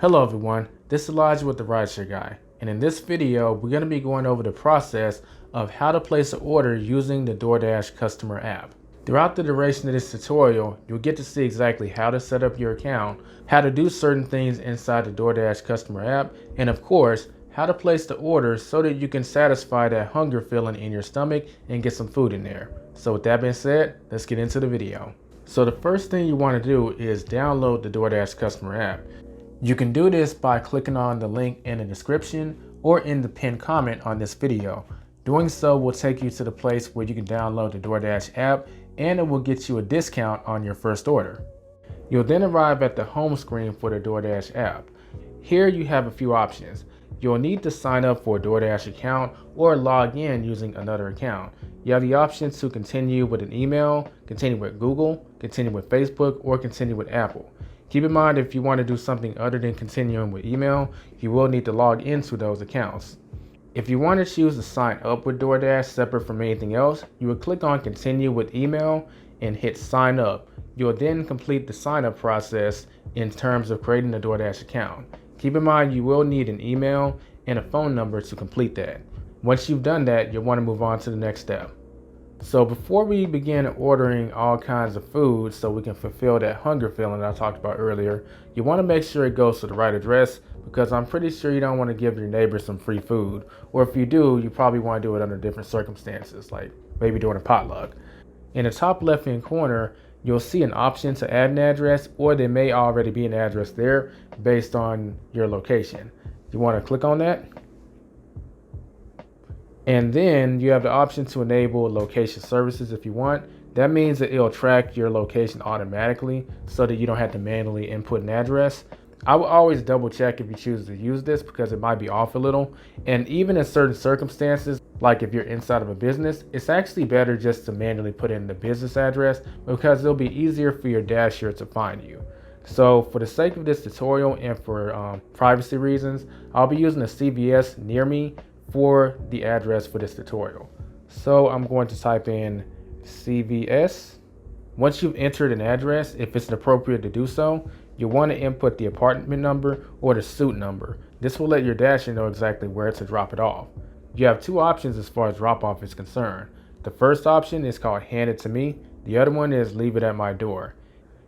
Hello everyone, this is Elijah with the RideShare Guy, and in this video we're going to be going over the process of how to place an order using the DoorDash customer app. Throughout the duration of this tutorial, you'll get to see exactly how to set up your account, how to do certain things inside the DoorDash customer app, and of course, how to place the order so that you can satisfy that hunger feeling in your stomach and get some food in there. So with that being said, let's get into the video. So the first thing you want to do is download the DoorDash customer app. You can do this by clicking on the link in the description or in the pinned comment on this video. Doing so will take you to the place where you can download the DoorDash app, and it will get you a discount on your first order. You'll then arrive at the home screen for the DoorDash app. Here you have a few options. You'll need to sign up for a DoorDash account or log in using another account. You have the option to continue with an email, continue with Google, continue with Facebook, or continue with Apple. Keep in mind, if you want to do something other than continuing with email, you will need to log into those accounts. If you want to choose to sign up with DoorDash separate from anything else, you would click on continue with email and hit sign up. You will then complete the sign up process in terms of creating a DoorDash account. Keep in mind, you will need an email and a phone number to complete that. Once you've done that, you'll want to move on to the next step. So before we begin ordering all kinds of food so we can fulfill that hunger feeling I talked about earlier, you want to make sure it goes to the right address, because I'm pretty sure you don't want to give your neighbors some free food. Or if you do, you probably want to do it under different circumstances, like maybe doing a potluck. In the top left hand corner, you'll see an option to add an address, or there may already be an address there based on your location. You want to click on that. And then you have the option to enable location services if you want. That means that it'll track your location automatically so that you don't have to manually input an address. I will always double check if you choose to use this, because it might be off a little. And even in certain circumstances, like if you're inside of a business, it's actually better just to manually put in the business address, because it'll be easier for your dasher to find you. So for the sake of this tutorial and for privacy reasons, I'll be using a CVS near me for the address for this tutorial. So I'm going to type in CVS. Once you've entered an address, if it's appropriate to do so, you'll want to input the apartment number or the suite number. This will let your dasher know exactly where to drop it off. You have two options as far as drop off is concerned. The first option is called hand it to me. The other one is leave it at my door.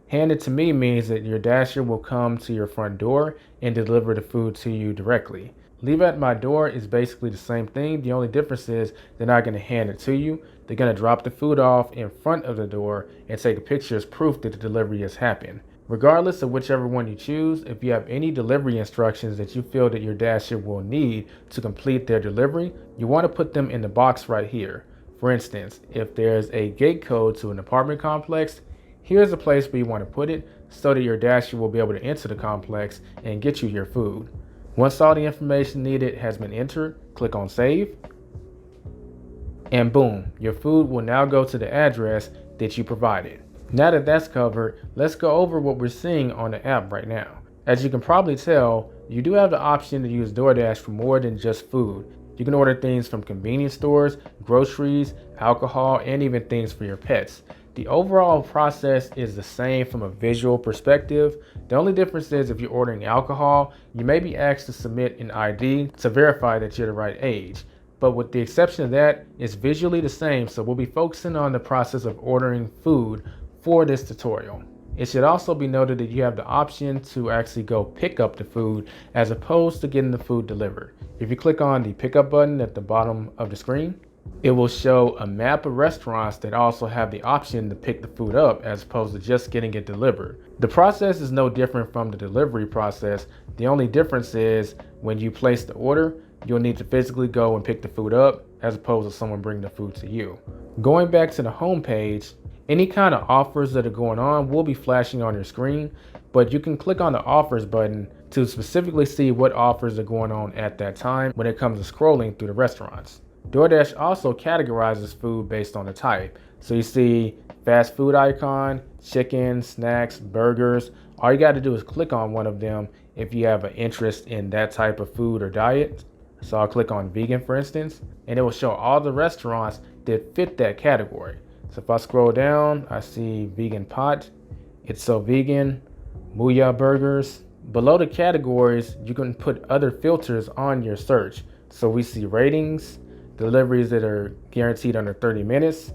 Hand it to me means that your dasher will come to your front door and deliver the food to you directly. Leave it at my door is basically the same thing. The only difference is they're not going to hand it to you. They're going to drop the food off in front of the door and take a picture as proof that the delivery has happened. Regardless of whichever one you choose, if you have any delivery instructions that you feel that your dasher will need to complete their delivery, you want to put them in the box right here. For instance, if there's a gate code to an apartment complex, here's a place where you want to put it so that your dasher will be able to enter the complex and get you your food. Once all the information needed has been entered, click on save, and boom, your food will now go to the address that you provided. Now that that's covered, let's go over what we're seeing on the app right now. As you can probably tell, you do have the option to use DoorDash for more than just food. You can order things from convenience stores, groceries, alcohol, and even things for your pets. The overall process is the same from a visual perspective. The only difference is if you're ordering alcohol, you may be asked to submit an ID to verify that you're the right age. But with the exception of that, it's visually the same, so we'll be focusing on the process of ordering food for this tutorial. It should also be noted that you have the option to actually go pick up the food as opposed to getting the food delivered. If you click on the pickup button at the bottom of the screen, it will show a map of restaurants that also have the option to pick the food up as opposed to just getting it delivered. The process is no different from the delivery process. The only difference is when you place the order, you'll need to physically go and pick the food up as opposed to someone bringing the food to you. Going back to the home page, any kind of offers that are going on will be flashing on your screen, but you can click on the offers button to specifically see what offers are going on at that time when it comes to scrolling through the restaurants. DoorDash also categorizes food based on the type. So you see fast food icon, chicken, snacks, burgers. All you got to do is click on one of them if you have an interest in that type of food or diet. So I'll click on vegan, for instance, and it will show all the restaurants that fit that category. So if I scroll down, I see vegan pot, It's So Vegan, Booyah Burgers, Below the categories, you can put other filters on your search. So we see ratings, deliveries that are guaranteed under 30 minutes,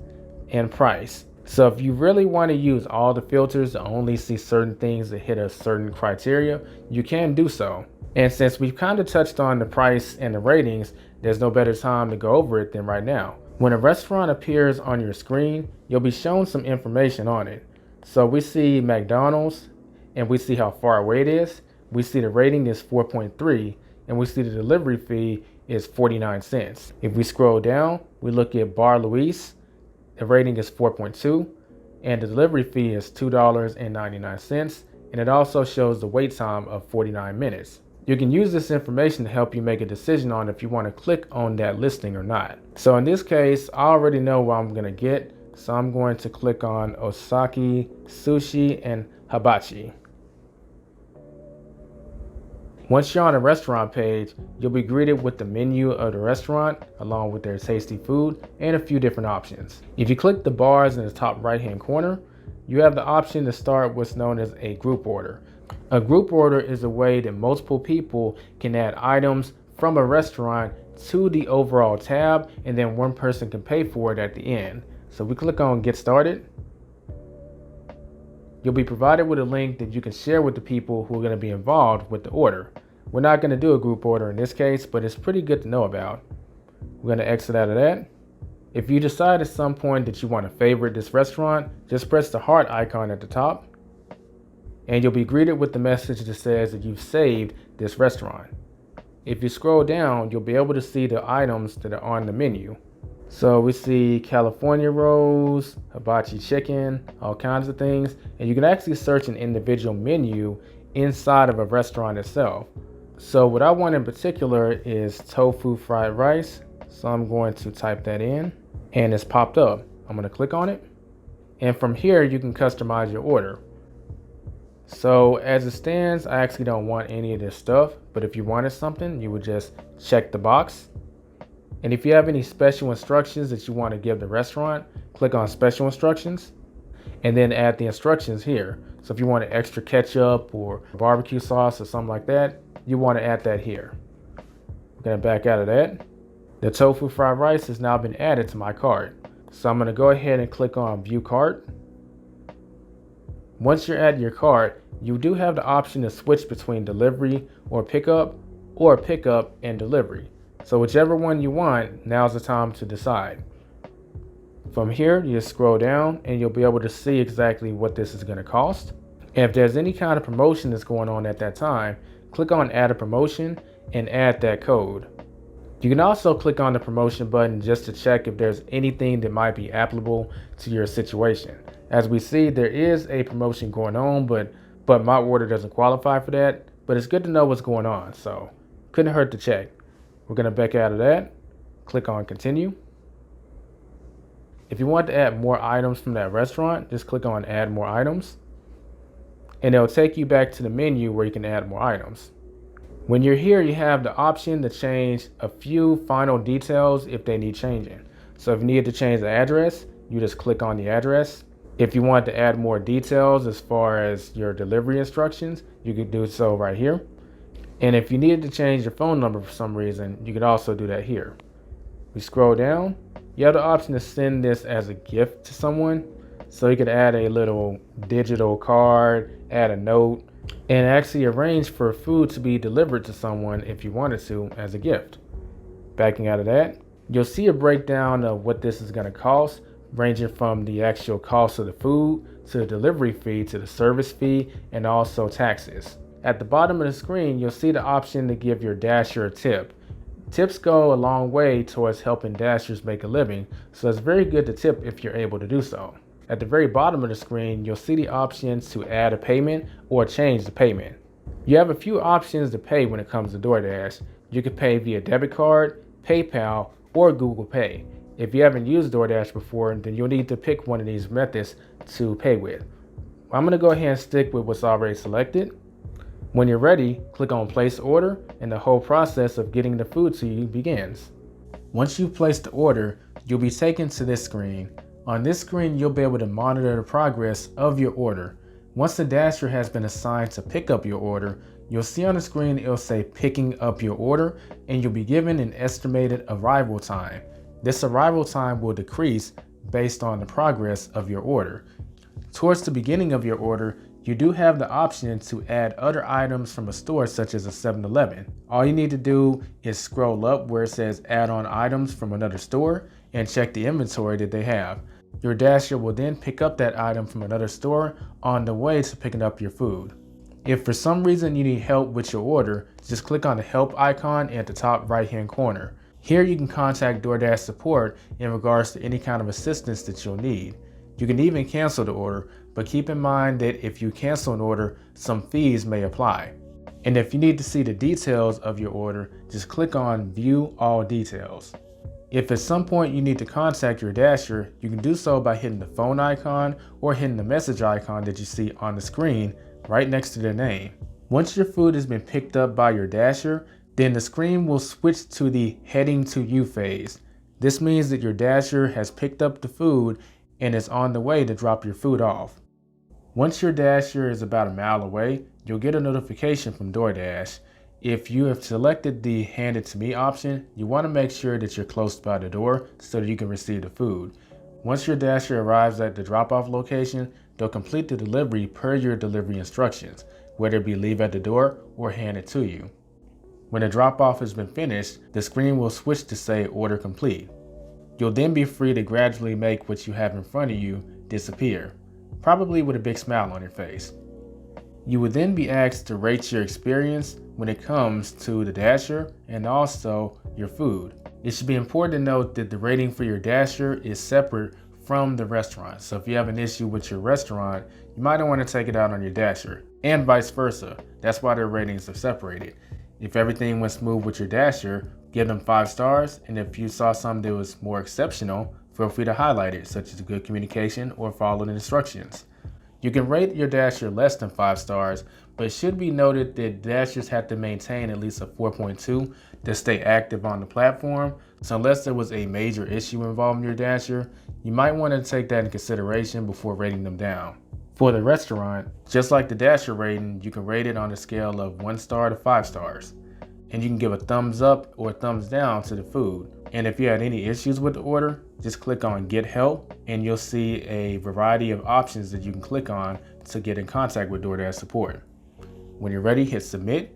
and price. So if you really want to use all the filters to only see certain things that hit a certain criteria, you can do so. And since we've kind of touched on the price and the ratings, there's no better time to go over it than right now. When a restaurant appears on your screen, you'll be shown some information on it. So we see McDonald's, and we see how far away it is. We see the rating is 4.3, and we see the delivery fee is 49 cents. If we scroll down, we look at Bar Luis. The rating is 4.2, and the delivery fee is $2.99, and it also shows the wait time of 49 minutes. You can use this information to help you make a decision on if you want to click on that listing or not. So in this case, I already know what I'm going to get, so I'm going to click on Osaki Sushi and Hibachi. Once you're on the restaurant page, you'll be greeted with the menu of the restaurant along with their tasty food and a few different options. If you click the bars in the top right hand corner, you have the option to start what's known as a group order. A group order is a way that multiple people can add items from a restaurant to the overall tab, and then one person can pay for it at the end. So we click on Get Started. You'll be provided with a link that you can share with the people who are going to be involved with the order. We're not going to do a group order in this case, but it's pretty good to know about. We're going to exit out of that. If you decide at some point that you want to favorite this restaurant, just press the heart icon at the top, and you'll be greeted with the message that says that you've saved this restaurant. If you scroll down, you'll be able to see the items that are on the menu. So we see California rolls, hibachi chicken, all kinds of things. And you can actually search an individual menu inside of a restaurant itself. So what I want in particular is tofu fried rice. So I'm going to type that in, and it's popped up. I'm going to click on it. And from here, you can customize your order. So as it stands, I actually don't want any of this stuff. But if you wanted something, you would just check the box. And if you have any special instructions that you want to give the restaurant, click on Special Instructions and then add the instructions here. So if you want an extra ketchup or barbecue sauce or something like that, you want to add that here. I'm going to back out of that. The tofu fried rice has now been added to my cart. So I'm going to go ahead and click on View Cart. Once you're at your cart, you do have the option to switch between delivery or pickup and delivery. So whichever one you want, now's the time to decide. From here, you just scroll down and you'll be able to see exactly what this is going to cost. And if there's any kind of promotion that's going on at that time, click on Add a Promotion and add that code. You can also click on the promotion button just to check if there's anything that might be applicable to your situation. As we see, there is a promotion going on, but my order doesn't qualify for that. But it's good to know what's going on, so couldn't hurt to check. We're going to back out of that, click on Continue. If you want to add more items from that restaurant, just click on Add More Items, and it'll take you back to the menu where you can add more items. When you're here, you have the option to change a few final details if they need changing. So if you need to change the address, you just click on the address. If you want to add more details as far as your delivery instructions, you can do so right here. And if you needed to change your phone number for some reason, you could also do that here. We scroll down, you have the option to send this as a gift to someone. So you could add a little digital card, add a note, and actually arrange for food to be delivered to someone if you wanted to as a gift. Backing out of that, you'll see a breakdown of what this is going to cost, ranging from the actual cost of the food to the delivery fee to the service fee and also taxes. At the bottom of the screen, you'll see the option to give your dasher a tip. Tips go a long way towards helping dashers make a living, so it's very good to tip if you're able to do so. At the very bottom of the screen, you'll see the options to add a payment or change the payment. You have a few options to pay when it comes to DoorDash. You can pay via debit card, PayPal, or Google Pay. If you haven't used DoorDash before, then you'll need to pick one of these methods to pay with. I'm going to go ahead and stick with what's already selected. When you're ready, click on Place Order, and the whole process of getting the food to you begins. Once you've placed the order, you'll be taken to this screen. On this screen, you'll be able to monitor the progress of your order. Once the dasher has been assigned to pick up your order, you'll see on the screen it'll say picking up your order, and you'll be given an estimated arrival time. This arrival time will decrease based on the progress of your order. Towards the beginning of your order, you do have the option to add other items from a store such as a 7-Eleven. All you need to do is scroll up where it says add on items from another store and check the inventory that they have. Your dasher will then pick up that item from another store on the way to picking up your food. If for some reason you need help with your order, just click on the help icon at the top right hand corner. Here you can contact DoorDash support in regards to any kind of assistance that you'll need. You can even cancel the order, but keep in mind that if you cancel an order, some fees may apply. And if you need to see the details of your order, just click on View All Details. If at some point you need to contact your dasher, you can do so by hitting the phone icon or hitting the message icon that you see on the screen right next to their name. Once your food has been picked up by your dasher, then the screen will switch to the heading to you phase. This means that your dasher has picked up the food and is on the way to drop your food off. Once your dasher is about a mile away, you'll get a notification from DoorDash. If you have selected the hand it to me option, you want to make sure that you're close by the door so that you can receive the food. Once your dasher arrives at the drop-off location, they'll complete the delivery per your delivery instructions, whether it be leave at the door or hand it to you. When the drop-off has been finished, the screen will switch to say order complete. You'll then be free to gradually make what you have in front of you disappear, probably with a big smile on your face. You would then be asked to rate your experience when it comes to the dasher and also your food. It should be important to note that the rating for your dasher is separate from the restaurant. So if you have an issue with your restaurant, you might not want to take it out on your dasher, and vice versa. That's why their ratings are separated. If everything went smooth with your dasher, give them 5 stars, and if you saw something that was more exceptional, feel free to highlight it, such as good communication or follow the instructions. You can rate your dasher less than 5 stars, but it should be noted that dashers have to maintain at least a 4.2 to stay active on the platform. So unless there was a major issue involving your dasher, you might want to take that into consideration before rating them down. For the restaurant, just like the dasher rating, you can rate it on a scale of 1 star to 5 stars. And you can give a thumbs up or a thumbs down to the food. And if you had any issues with the order, just click on Get Help and you'll see a variety of options that you can click on to get in contact with DoorDash support. When you're ready, hit Submit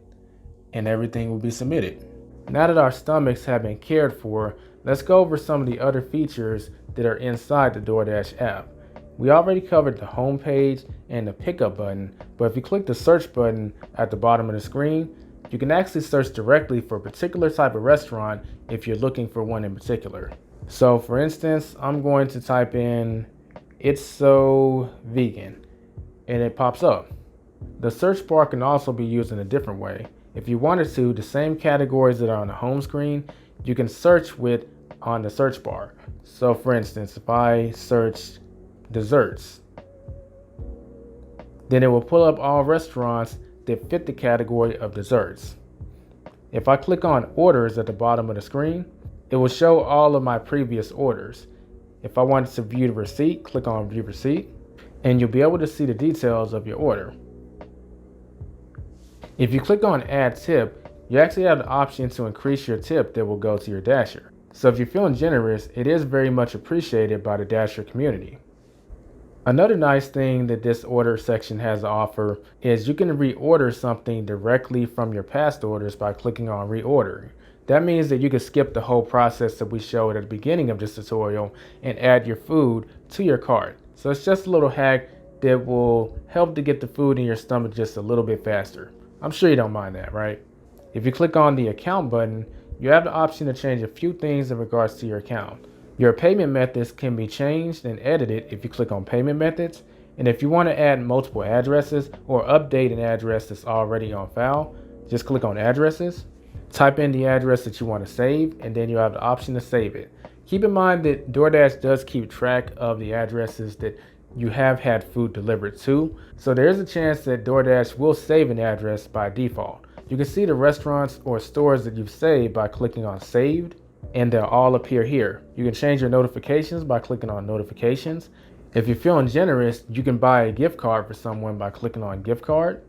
and everything will be submitted. Now that our stomachs have been cared for, let's go over some of the other features that are inside the DoorDash app. We already covered the home page and the pickup button, but if you click the search button at the bottom of the screen, you can actually search directly for a particular type of restaurant if you're looking for one in particular. So for instance, I'm going to type in "It's So Vegan" and it pops up. The search bar can also be used in a different way. If you wanted to, the same categories that are on the home screen, you can search with on the search bar. So for instance, if I search desserts, then it will pull up all restaurants that fit the category of desserts. If I click on orders at the bottom of the screen, it will show all of my previous orders. If I wanted to view the receipt, click on view receipt, and you'll be able to see the details of your order. If you click on add tip, you actually have the option to increase your tip that will go to your dasher. So if you're feeling generous, it is very much appreciated by the dasher community. Another nice thing that this order section has to offer is you can reorder something directly from your past orders by clicking on reorder. That means that you can skip the whole process that we showed at the beginning of this tutorial and add your food to your cart. So it's just a little hack that will help to get the food in your stomach just a little bit faster. I'm sure you don't mind that, right? If you click on the account button, you have the option to change a few things in regards to your account. Your payment methods can be changed and edited if you click on payment methods. And if you want to add multiple addresses or update an address that's already on file, just click on addresses, type in the address that you want to save, and then you have the option to save it. Keep in mind that DoorDash does keep track of the addresses that you have had food delivered to. So there is a chance that DoorDash will save an address by default. You can see the restaurants or stores that you've saved by clicking on saved, and they'll all appear here. You can change your notifications by clicking on notifications, If you're feeling generous, you can buy a gift card for someone by clicking on gift card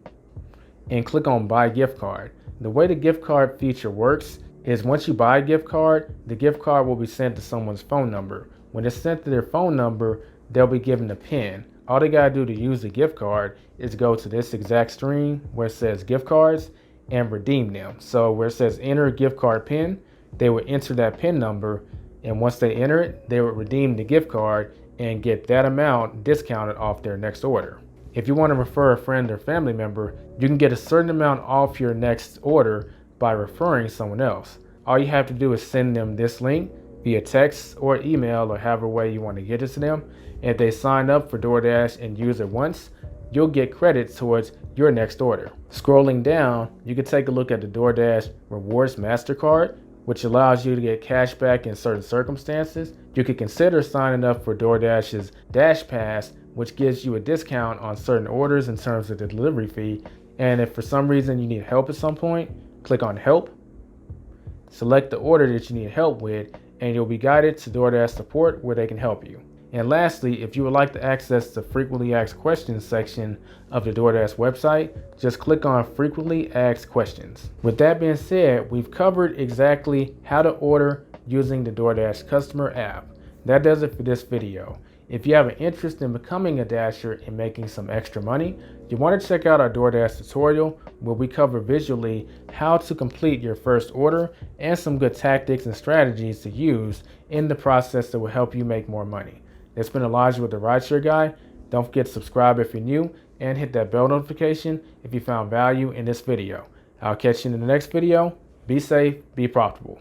and click on buy gift card. The way the gift card feature works is once you buy a gift card, the gift card will be sent to someone's phone number. When it's sent to their phone number, they'll be given a PIN. All they gotta do to use the gift card is go to this exact screen where it says gift cards and redeem them. So where it says enter gift card PIN, they would enter that PIN number, and once they enter it, they would redeem the gift card and get that amount discounted off their next order. If you want to refer a friend or family member, you can get a certain amount off your next order by referring someone else. All you have to do is send them this link via text or email or however way you want to get it to them. And if they sign up for DoorDash and use it once, you'll get credit towards your next order. Scrolling down, you can take a look at the DoorDash Rewards MasterCard, which allows you to get cash back in certain circumstances. You could consider signing up for DoorDash's Dash Pass, which gives you a discount on certain orders in terms of the delivery fee. And if for some reason you need help at some point, click on Help, select the order that you need help with, and you'll be guided to DoorDash support where they can help you. And lastly, if you would like to access the frequently asked questions section of the DoorDash website, just click on frequently asked questions. With that being said, we've covered exactly how to order using the DoorDash customer app. That does it for this video. If you have an interest in becoming a Dasher and making some extra money, you want to check out our DoorDash tutorial where we cover visually how to complete your first order and some good tactics and strategies to use in the process that will help you make more money. It's been Elijah with the RideShare Guy. Don't forget to subscribe if you're new and hit that bell notification if you found value in this video. I'll catch you in the next video. Be safe, be profitable.